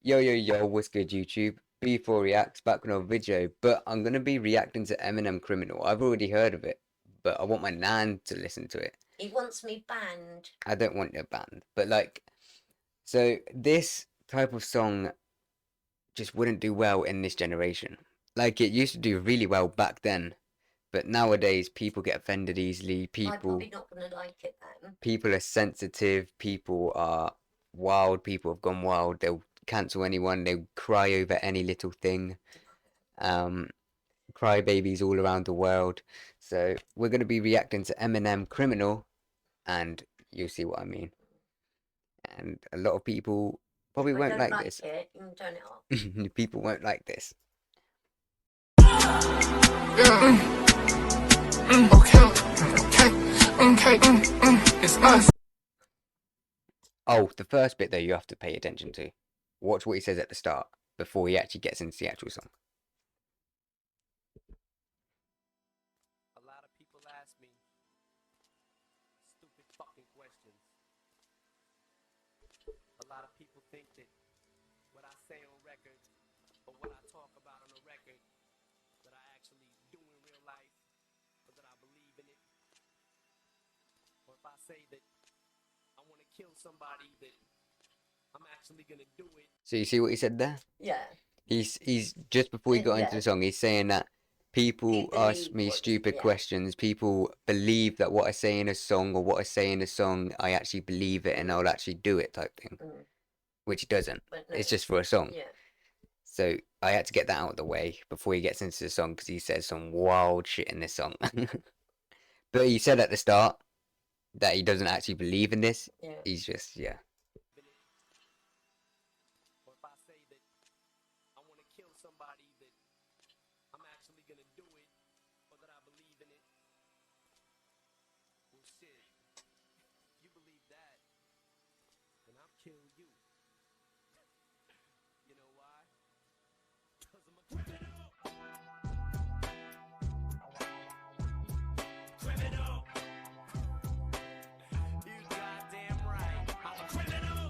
Yo, what's good, YouTube? B4 Reacts back with another video, but I'm gonna be reacting to Eminem Criminal. I've already heard of it, but I want my nan to listen to it. He wants me banned. I don't want it banned, but like, so this type of song just wouldn't do well in this generation. Like, it used to do really well back then, but nowadays people get offended easily. I'm probably not going to like it then. People are sensitive. People are wild. People have gone wild. They'll cancel anyone. They'll cry over any little thing. Cry babies all around the world. So we're going to be reacting to Eminem Criminal, and you'll see what I mean. And a lot of people probably won't like this. It, you can turn it off. People won't like this. It's us. Oh, the first bit though you have to pay attention to. Watch what he says at the start before he actually gets into the actual song. A lot of people ask me stupid fucking questions. A lot of people think that what I say on record or what I talk about on the record that I actually do in real life or that I believe in it. Or if I say that I want to kill somebody, that I'm actually gonna do it. So you see what he said there? Yeah. He's just before he got into the song, he's saying that people ask me stupid questions. People believe that what I say in a song or what I say in a song, I actually believe it and I'll actually do it type thing. Which he doesn't. No. It's just for a song. Yeah. So I had to get that out of the way before he gets into the song because he says some wild shit in this song. But he said at the start that he doesn't actually believe in this. Yeah. He's just, yeah. Or if I say that I want to kill somebody, that I'm actually gonna do it, or that I believe in it. Well, shit. If you believe that, then I'll kill you. You know why? 'Cause I'm a criminal. Criminal. You goddamn right. I'm a criminal.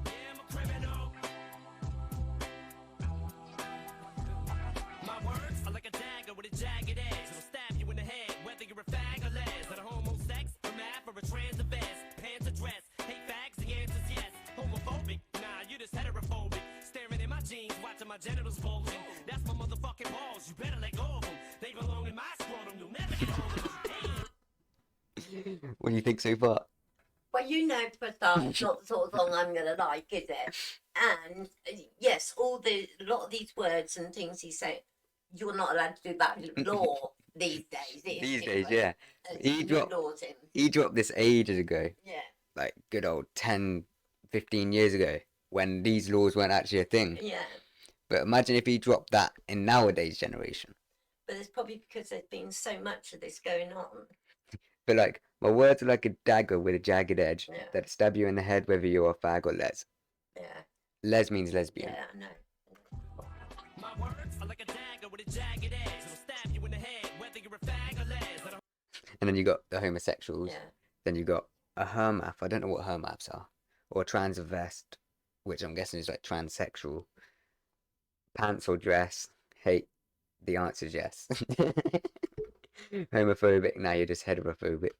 Yeah, I'm a criminal. My words are like a dagger with a jagged edge. It'll stab you in the head, whether you're a fag or les. That a homo sex, a math, or a trans vest. Pants or dress, hate fags, the answer's yes. Homophobic, nah, you just heterophobic. Staring in my jeans, watching my genitals bulging. That's my motherfucking balls, you better let go of them. They belong in my scrotum, you'll never get hold of them. What do you think so far? Well, you know for start, it's not the sort of song I'm going to like, is it? And yes, a lot of these words and things he said, you're not allowed to do that in law these days. These days, yeah. He dropped this ages ago. Yeah. Like good old 10, 15 years ago when these laws weren't actually a thing. Yeah. But imagine if he dropped that in nowadays generation. But it's probably because there's been so much of this going on. But like, my words are like a dagger with a jagged edge that stab you in the head whether you're a fag or les. Yeah. Les means lesbian. Yeah, I know. My words are like a dagger with a jagged edge. It'll stab you in the head, whether you're a fag or les. And then you got the homosexuals. Yeah. Then you got a hermath. I don't know what hermaths are. Or a transvest, which I'm guessing is like transsexual. Pants or dress. Hate. The answer's yes. Homophobic. Now you're just heterophobic.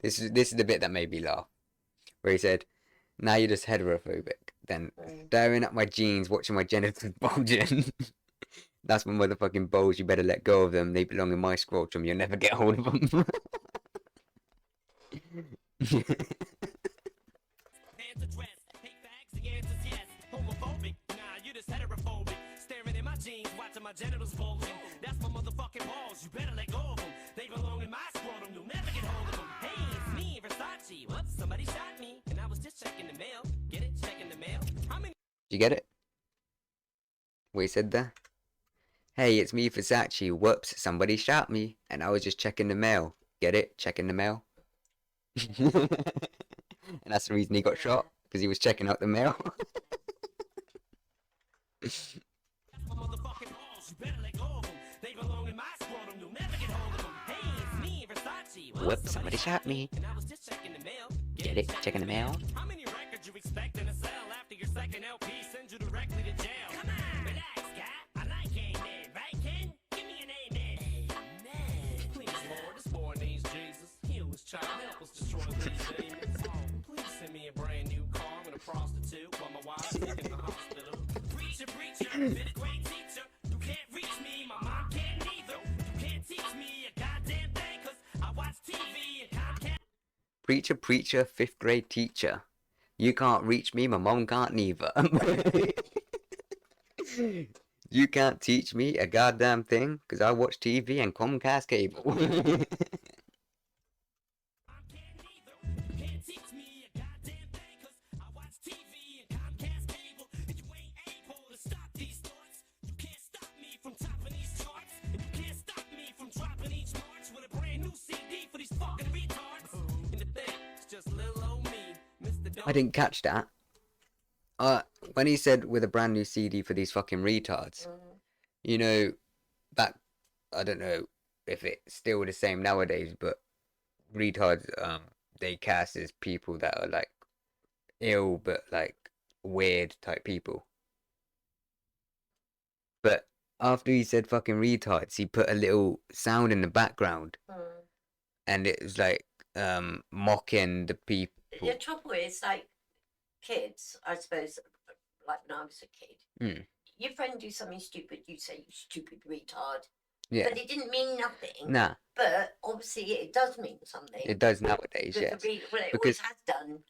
This is the bit that made me laugh, where he said, "Now you're just heterophobic." Then staring at my jeans, watching my genitals bulging. That's my motherfucking balls. You better let go of them. They belong in my scrotum. You'll never get hold of them. My genitals bulging. That's my motherfucking balls. You better let go of them. They belong in my scrotum. You'll never get hold of them. Hey, it's me, Versace. Whoops, somebody shot me, and I was just checking the mail. Get it? Checking the mail. How many? Did you get it? What he said there? Hey, it's me, Versace. Whoops, somebody shot me, and I was just checking the mail. Get it? Checking the mail. And that's the reason he got shot, because he was checking out the mail. Motherfucking balls, you better let go of them. They belong in my scrotum. whoop, somebody shot me. And I was just checking the mail. Get it? Checking the mail? How many records you expecting to sell after your second LP sends you directly to jail? Come on, relax, guy. I like amen, right, Ken? Give me an amen. Amen. Please, Lord, this boy needs Jesus. Heal his child, help us destroy these demons. Oh, please send me a brand new car and a prostitute while my wife's sick in the hospital. Preacher, preacher, been a great teacher. You can't reach me, my mom can't neither. You can't teach me a goddamn thing, cause I watch TV and Comcast. Preacher, preacher, 5th grade teacher. You can't reach me, my mom can't neither. You can't teach me a goddamn thing, because I watch TV and Comcast cable. Can't teach me a goddamn thing, cause I watch TV and Comcast cable. And you ain't able to stop these thoughts. You can't stop me from topping these charts. And you can't stop me from dropping each March with a brand new CD for these fucking retards. And the thing, it's just little old me, Mr. I didn't catch that. When he said with a brand new CD for these fucking retards, you know, back, I don't know if it's still the same nowadays, but retards, they cast as people that are like ill but like weird type people. But after he said fucking retards, he put a little sound in the background, and it was like mocking the people. The trouble is, like, kids, I suppose, like when I was a kid, your friend do something stupid, you say, you stupid retard. Yeah. But it didn't mean nothing. Nah, But obviously it does mean something. it does nowadays, Because yes. well, it Because- always has done.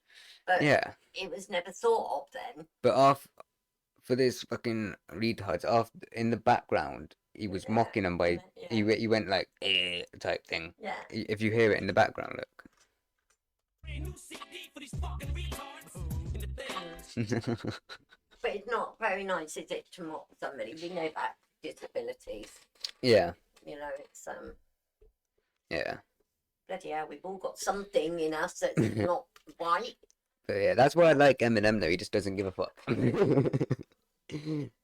But Yeah, it was never thought of then. but for this fucking retards, after in the background, he was Yeah, mocking them by yeah. he went like type thing. Yeah. If you hear it in the background, look. brand new CD for these fucking retards. And the thing, But it's not very nice, is it, to mock somebody? We know about disabilities. Yeah, You know, it's yeah. bloody hell, we've all got something in us that's not right. But yeah, that's why I like Eminem though. He just doesn't give a fuck.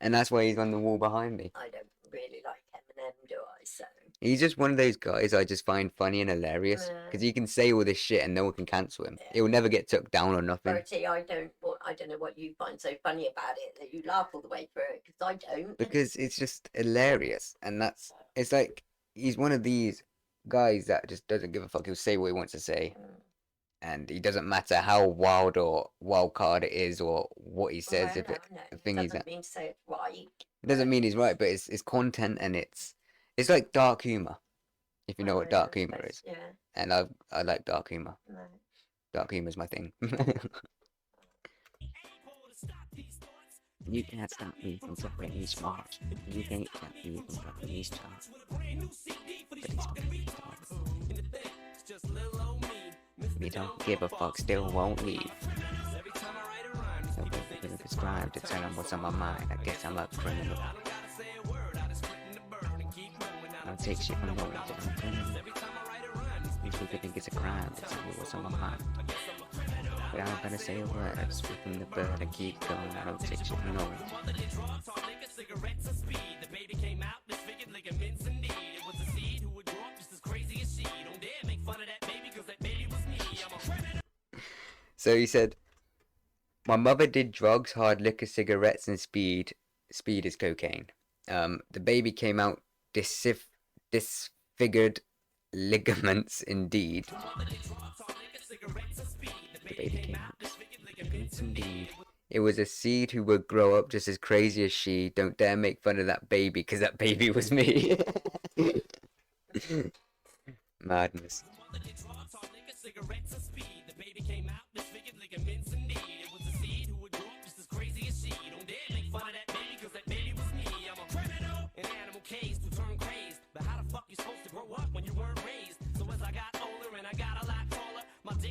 And that's why he's on the wall behind me. I don't really like Eminem, do I? So He's just one of those guys I just find funny and hilarious Yeah. because he can say all this shit and no one can cancel him. Yeah. He'll never get took down or nothing. Bertie, I don't know what you find so funny about it that you laugh all the way through it, because I don't. Because it's just hilarious, and it's like he's one of these guys that just doesn't give a fuck. He'll say what he wants to say, and he doesn't matter how wild or wild card it is or what he says. If it the thing is, doesn't mean to say it's right. it doesn't mean he's right, but it's content and it's like dark humor, if you know what dark humor is. Yeah. And I like dark humor. No. Dark humor's my thing. You can't stop me from fucking these smart. You can't stop me from fucking these charts. But these fucking charts. Me don't give a fuck, still won't leave. So they're gonna prescribe to tell them what's on my mind. I guess I'm a criminal. I don't take shit from no one, but I'm criminal. These people think it's a crime to tell me what's on my mind. But I don't gotta say a word, I just from the bird and keep going. I don't take shit from no one. So he said, my mother did drugs, hard liquor, cigarettes, and speed. Speed is cocaine. The baby came out disfigured ligaments indeed. The baby came out disfigured ligaments indeed. It was a seed who would grow up just as crazy as she. Don't dare make fun of that baby, because that baby was me. Madness.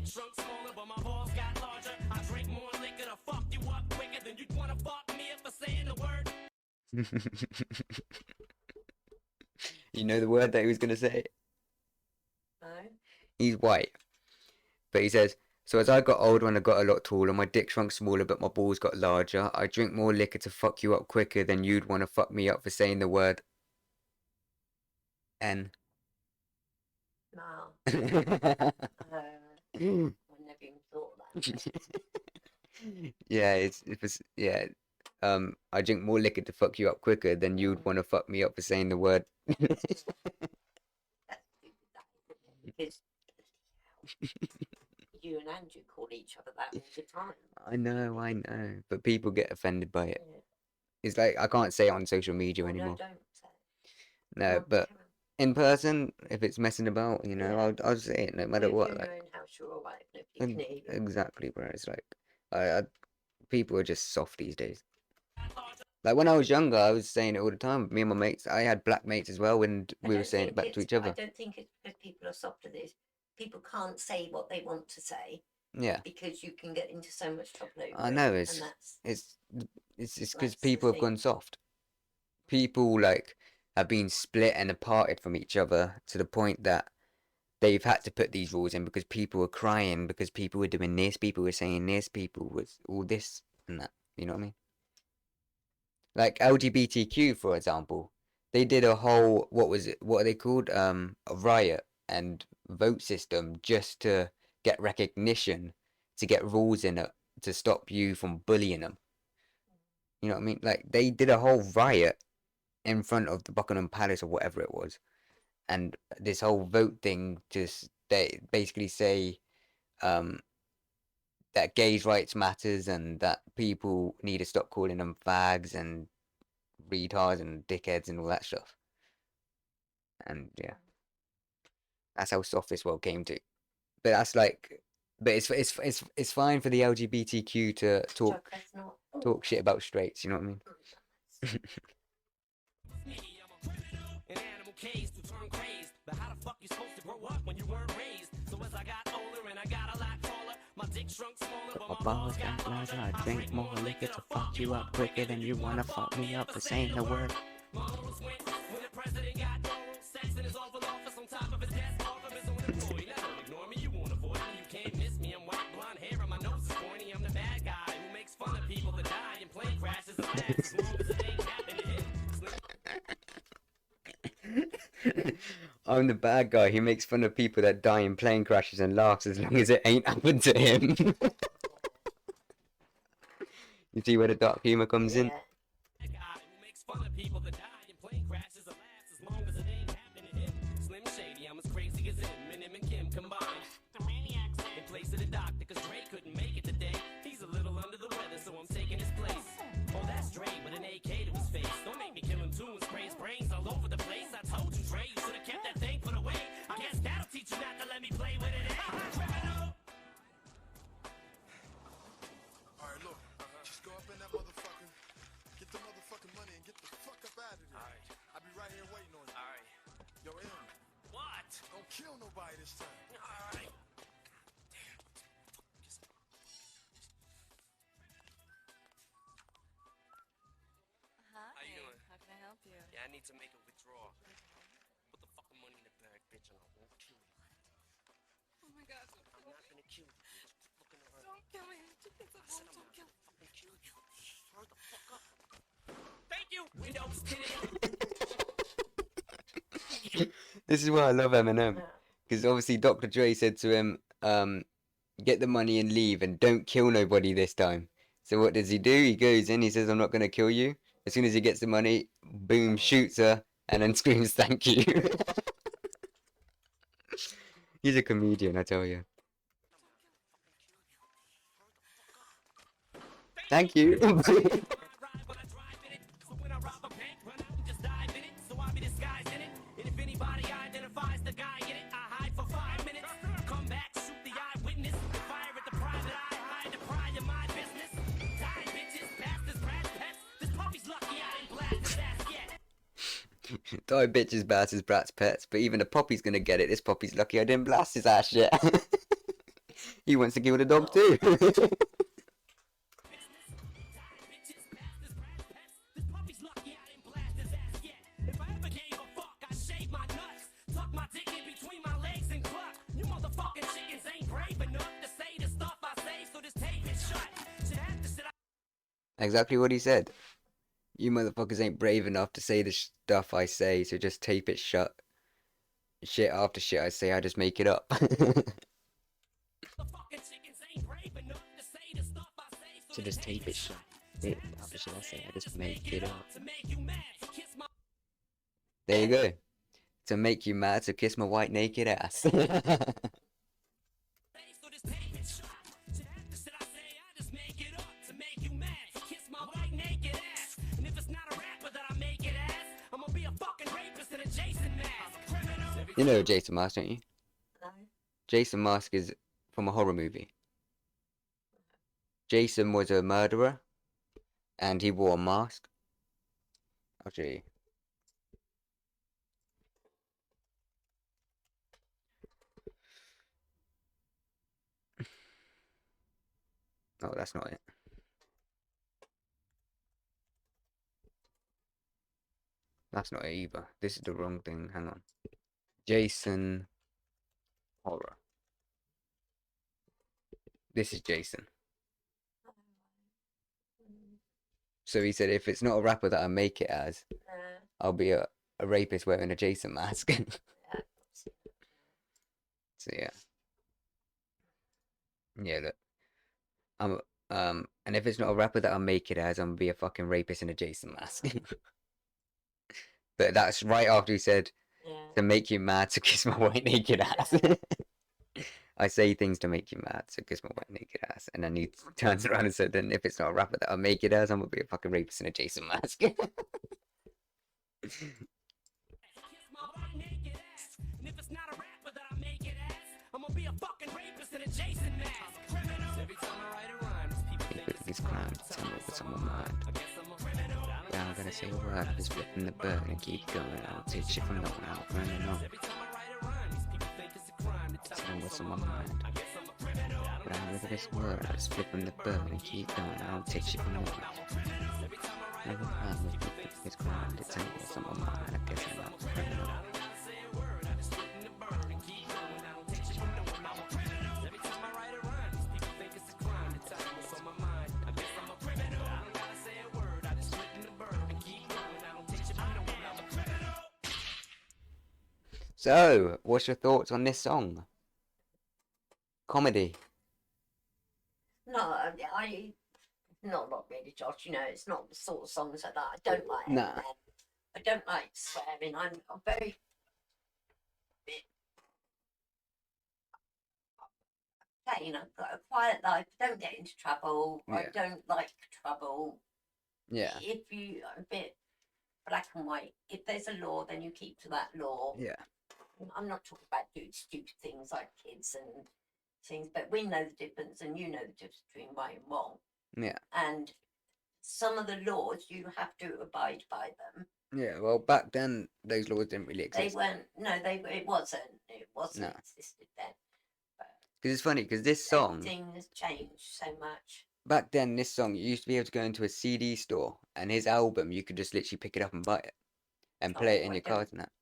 Shrunk smaller, but my balls got larger. I drink more liquor to fuck you up quicker than you'd wanna fuck me if for saying the word. You know the word that he was gonna say? No. He's white. But he says, so as I got older and I got a lot taller, my dick shrunk smaller but my balls got larger. I drink more liquor to fuck you up quicker than you'd wanna fuck me up for saying the word N. No. I never even thought of that. Yeah, yeah. I drink more liquor to fuck you up quicker than you'd want to fuck me up for saying the word. That's stupid, that, because you and Andrew call each other that all the time. I know, but people get offended by it. Yeah. It's like I can't say it on social media Oh, no, anymore. don't say it. No, Come but on, in person, if it's messing about, Yeah. I'll say it no matter if what. you're in Like, your own house, you're all right. Nobody can hear you. exactly, bro. It's like, I people are just soft these days. Like when I was younger, I was saying it all the time with me and my mates. I had black mates as well, and we were saying it back to each I other. don't think it's because people are soft to this. People can't say what they want to say Yeah, because you can get into so much trouble over I it. know. And that's It's because that's the people have thing. gone soft. People like have been split and aparted from each other to the point that they've had to put these rules in because people were crying because people were doing this, people were saying this, people was all this and that. You know what I mean? Like LGBTQ, for example, they did a whole what was it? What are they called? A riot and vote system just to get recognition, to get rules in it to stop you from bullying them. You know what I mean? Like they did a whole riot in front of the Buckingham Palace or whatever it was, and this whole vote thing just they basically say um that gays' rights matters and that people need to stop calling them fags and retards and dickheads and all that stuff. And yeah, that's how soft this world came to. But that's like, but it's fine for the LGBTQ to Chuck, that's not. talk shit about straights. You know what I mean? Me, I'm a criminal, an animal caged to turn crazed. But how the fuck you supposed to grow up when you weren't raised? So as I got older and I got a lot taller, my dick shrunk smaller, but my balls got larger. I drink more liquor to fuck you up quicker than you wanna fuck me up for saying the word. My morals went when the president got oral sex in his Oval Office on top of his desk. Offer his own employee. Now don't ignore me, you won't avoid me. You can't miss me. I'm white, blonde hair, and my nose is pointy. I'm the bad guy who makes fun of people that die in plane crashes and laughs as long as it ain't happening to him. I'm the bad guy. He makes fun of people that die in plane crashes and laughs as long as it ain't happened to him. You see where the dark humor comes in? That guy who makes fun of people that die in plane crashes and laughs as long as it ain't happening to him. Slim Shady, I'm as crazy as Eminem and Kim combined. The maniacs in place of the doctor, cause Dre couldn't make it today. He's a little under the weather, so I'm taking his place. Oh, that's Dre with an AK to his face. Don't make me kill him too and spray his brains all over the place. I told you, Dre, you should have kept that thing put away. I guess that'll teach you not to let me play with it. Criminal! Alright, look. Just go up in that motherfucker, get the motherfucking money, and get the fuck up out of there. Alright. I'll be right here waiting on you. Alright. Yo, M, What? don't kill nobody this time. Alright. Hi. How you doing? How can I help you? Yeah, I need to make a withdrawal. Put the fucking money in the bag, bitch, and I won't kill you. Oh my God! Don't I'm kill not me! gonna kill you, bitch. Keep looking around. Don't kill me! It's a I said wolf. I'm Don't not kill gonna me! fucking kill you. Hurry the fuck up. Thank you. Windows tinted. This is why I love Eminem. Because obviously Dr. Dre said to him, get the money and leave and don't kill nobody this time. So what does he do? He goes in, he says, I'm not going to kill you. As soon as he gets the money, boom, shoots her, and then screams, thank you. He's a comedian, I tell you. Thank you. So when I rob a bank, run out and just dive in it. So I be disguised in it. And if anybody identifies the guy in it, I hide for 5 minutes. Come back, shoot the eyewitness. Fire at the private eye, hide the pry of my business. Die bitches, bastards, brats, pets. This puppy's lucky I didn't blast his ass yet. Die bitches, bastards, brats, pets. But even the puppy's going to get it. This puppy's lucky I didn't blast his ass yet. He wants to kill the dog too. Exactly what he said. You motherfuckers ain't brave enough to say the stuff I say, so just tape it shut. shit after shit I say, I just make it up. So just tape it shit. Shit after shit I say, I just make it up. There you go. To make you mad, so kiss my white naked ass. You know Jason Mask, don't you? No. Jason Mask is from a horror movie. Jason was a murderer, and he wore a mask. I'll show you. Oh, that's not it. That's not it either. This is the wrong thing. Hang on. Jason horror. This is Jason. So he said, if it's not a rapper that I make it as, I'll be a rapist wearing a Jason mask. So yeah. Yeah, look. I'm and if it's not a rapper that I make it as, I'm gonna be a fucking rapist in a Jason mask. But that's right after he said to make you mad to kiss my white naked ass. I say things to make you mad, so kiss my white naked ass. And then he turns around and said, then if it's not a rapper that I make it as, I'm gonna be a fucking rapist in a Jason mask. It's crime, tell me what's on my mind. Now I'm gonna say a word, just flipping the bird and keep going. I'll take shit from no one, I'll run it on. Tell me what's on my mind. But I'm with this word, I just flipping the bird and keep going. I don't take shit from no one. Never crime, it's crime to tell me what's on my mind. I guess I'm not a criminal. So, what's your thoughts on this song? Comedy. No, I not really, Josh. You know, it's not the sort of songs like that. I don't like Nah. Eminem. I don't like swearing. I'm very plain. I've got a quiet life. I don't get into trouble. I Yeah. don't like trouble. Yeah. If you are a bit black and white, if there's a law, then you keep to that law. Yeah. I'm not talking about doing stupid things like kids and things, but we know the difference, and you know the difference between right and wrong. Yeah. And some of the laws you have to abide by them. Yeah, well, back then, those laws didn't really They exist. weren't. No, it wasn't No. existed then. Because it's funny, because this song, Everything has changed so much. back then, this song, you used to be able to go into a CD store, and his album, you could just literally pick it up and buy it, and play it in I your don't- cars and that.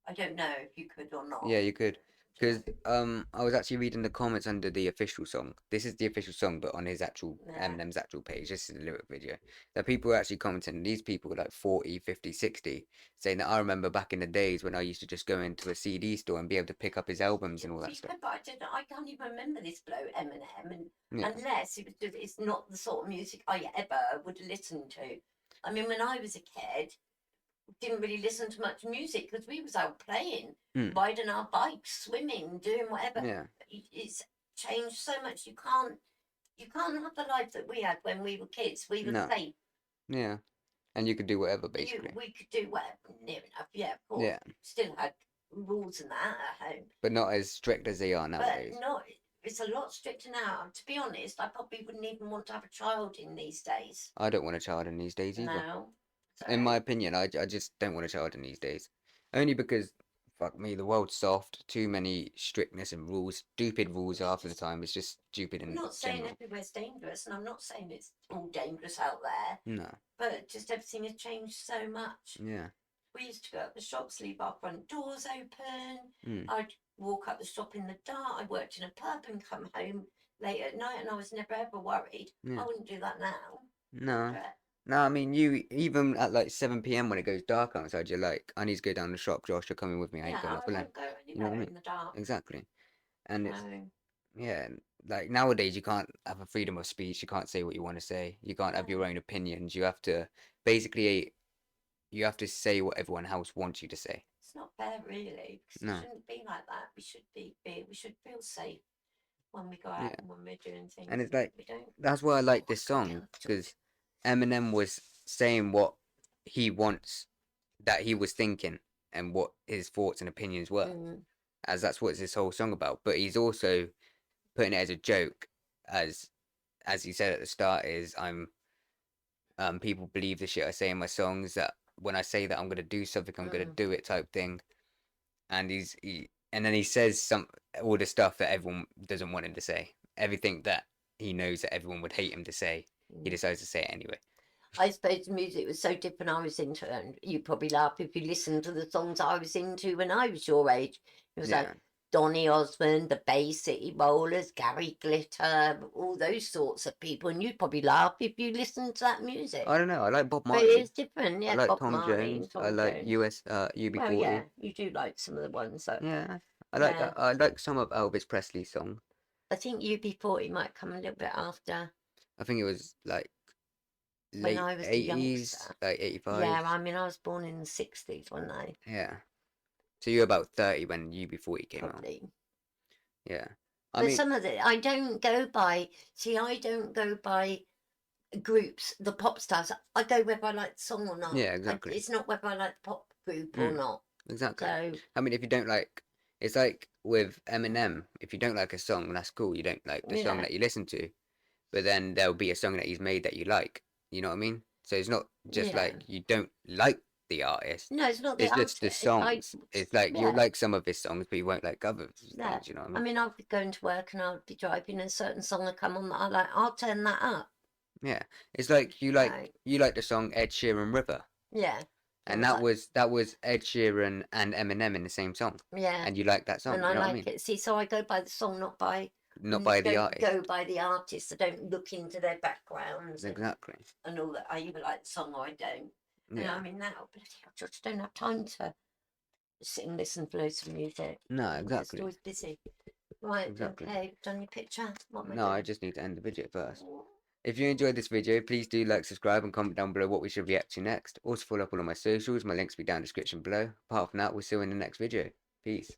I don't know if you could or not. Yeah, you could. Because I was actually reading the comments under the official song. This is the official song, but on his actual, Yeah. Eminem's actual page. This is the lyric video. That people were actually commenting. These people were like 40, 50, 60, saying that I remember back in the days when I used to just go into a CD store and be able to pick up his albums and all that See, stuff. but I can't even remember this bloke Eminem, and Yeah. unless it's not the sort of music I ever would listen to. I mean, when I was a kid, didn't really listen to much music because we was out playing, riding our bikes, swimming, doing whatever. Yeah. It's changed so much. You can't have the life that we had when we were kids. We were No. safe. Yeah. And you could do whatever, basically. We could do whatever, near enough. Yeah, of course. Yeah. Still had rules and that at home. But not as strict as they are nowadays. But no, it's a lot stricter now. To be honest, I probably wouldn't even want to have a child in these days. I don't want a child in these days either. No. In my opinion, I just don't want a child in these days. Only because, fuck me, the world's soft. Too many strictness and rules. Stupid rules half of the time. It's just stupid I'm in not saying general. everywhere's dangerous, and I'm not saying it's all dangerous out there, No. but just everything has changed so much. Yeah. We used to go up the shops, leave our front doors open. Mm. I'd walk up the shop in the dark. I worked in a pub and come home late at night, and I was never ever worried. Yeah. I wouldn't do that now. No. But No, I mean you even at like 7 p.m. when it goes dark outside, you're like, I need to go down the shop. Josh, you're coming with me. I ain't Yeah, going up I alone. don't go You know what I anywhere mean? in the dark. Exactly. And it's So, yeah, like nowadays you can't have a freedom of speech. You can't say what you want to say. You can't have your no, own opinions. You have to basically you have to say what everyone else wants you to say. it's not fair, really, because it No. shouldn't be like that. We should feel safe when we go out Yeah. and when we're doing And things. it's like We don't. that's why I Oh, like this I can't get song off George. because Eminem was saying what he wants that he was thinking and what his thoughts and opinions were, Mm, as that's what this whole song about. But he's also putting it as a joke, as he said at the start, is people believe the shit I say in my songs that when I say that I'm gonna do something, I'm gonna mm, do it type thing. And and then he says some all the stuff that everyone doesn't want him to say, everything that he knows that everyone would hate him to say, he mm. decides to say it anyway. I suppose the music was so different I was into, and you probably laugh if you listen to the songs I was into when I was your age. It was like Yeah, Donny Osmond, the Bay City Rollers, Gary Glitter, all those sorts of people, and you'd probably laugh if you listened to that music. I don't know. I like Bob But it Marley. is different, I yeah. like Bob Tom Marley Jones. and I Tom like Jones. US Well, yeah, UB40. you do like some of the ones that, Yeah, yeah. I like some of Elvis Presley's song. I think UB40 might come a little bit after I think it was like when late I was a 80s, youngster. like 85. Yeah, I mean, I was born in the 60s, wasn't I? Yeah. So you were about 30 when UB40 came out. Probably. Yeah. I But mean, some of the, I don't go by, see, I don't go by groups, the pop stars. I go whether I like the song or not. yeah, exactly. It's not whether I like the pop group or Mm, not. exactly. So, I mean, if you don't like, it's like with Eminem. If you don't like a song, that's cool. You don't like the song yeah, that you listen to, but then there'll be a song that he's made that you like. You know what I mean? So it's not just yeah. like you don't like the artist. No, it's not the It's just art. the I, songs. It's like you'll yeah, like some of his songs, but you won't like other yeah. things. You know what I I mean? mean, I'll be going to work and I'll be driving and a certain song will come on that I like. I'll turn that up. Yeah. It's like Right. you like the song Ed Sheeran River, Yeah. I and was like, that was Ed Sheeran and Eminem in the same song, yeah. and you like that song. And You I know what I like mean? it. See, so I go by the song, not by, Not by the don't artist. go by the artist. I don't look into their backgrounds Exactly. and all that. I either like the song or I don't. And Yeah. I mean, now, bloody hell, George, I don't have time to sit and listen to loads of music. No, I'm just exactly. always busy. Right, Exactly. okay, done your picture? What am I No, I doing? just need to end the video first. If you enjoyed this video, please do like, subscribe, and comment down below what we should react to next. Also follow up on all my socials, my links will be down in the description below. Apart from that, we'll see you in the next video. Peace.